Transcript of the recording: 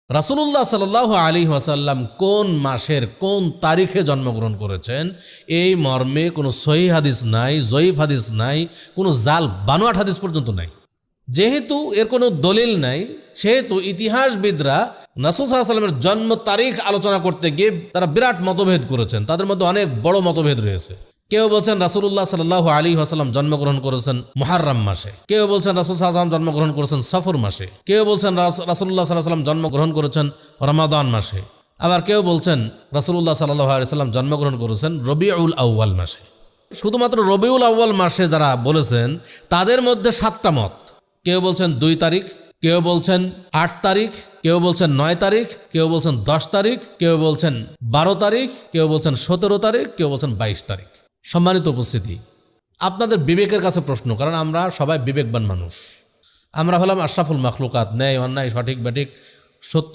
রাসূলুল্লাহ সাল্লাল্লাহু আলাইহি ওয়াসাল্লাম কোন মাসের কোন তারিখে জন্মগ্রহণ করেছেন এই মর্মে কোনো সহিহ হাদিস নাই, জয়ীফ হাদিস নাই, কোনো জাল বানোয়াট হাদিস পর্যন্ত নাই। যেহেতু এর কোনো দলিল নাই, সেহেতু ইতিহাসবিদরা রাসূল সাল্লাল্লাহু আলাইহি ওয়াসাল্লামের জন্ম তারিখ আলোচনা করতে গিয়ে তারা বিরাট মতভেদ করেছেন। তাদের মধ্যে অনেক বড় মতভেদ রয়েছে। কেউ বলছেন রাসূলুল্লাহ সাল্লাল্লাহু আলাইহি ওয়াসাল্লাম জন্মগ্রহণ করেছেন মুহররম মাসে, কেউ বলছেন রাসূল সাল্লাল্লাহু আলাইহি ওয়াসাল্লাম জন্মগ্রহণ করেছেন সফর মাসে, কেউ বলছেন রাসূলুল্লাহ সাল্লাল্লাহু আলাইহি ওয়াসাল্লাম জন্মগ্রহণ করেছেন রমাদান মাসে, আবার কেউ বলছেন রাসূলুল্লাহ সাল্লাল্লাহু আলাইহি ওয়াসাল্লাম জন্মগ্রহণ করেছেন রবিউল আউয়াল মাসে। শুধুমাত্র রবিউল আউয়াল মাসে যারা বলেছেন তাদের মধ্যে 7টা মত। কেউ বলছেন 2 তারিখ, কেউ বলছেন 8 তারিখ, কেউ বলছেন 9 তারিখ, কেউ বলছেন 10 তারিখ, কেউ বলছেন 12 তারিখ, কেউ বলছেন 17 তারিখ, কেউ বলছেন 22 তারিখ। সম্মানিত উপস্থিতি, আপনাদের বিবেকের কাছে প্রশ্ন, কারণ আমরা সবাই বিবেকবান মানুষ। আমরা হলাম আশরাফুল মাখলুকাত, ন্যায় অন্যায় সঠিক ব্যাঠিক সত্য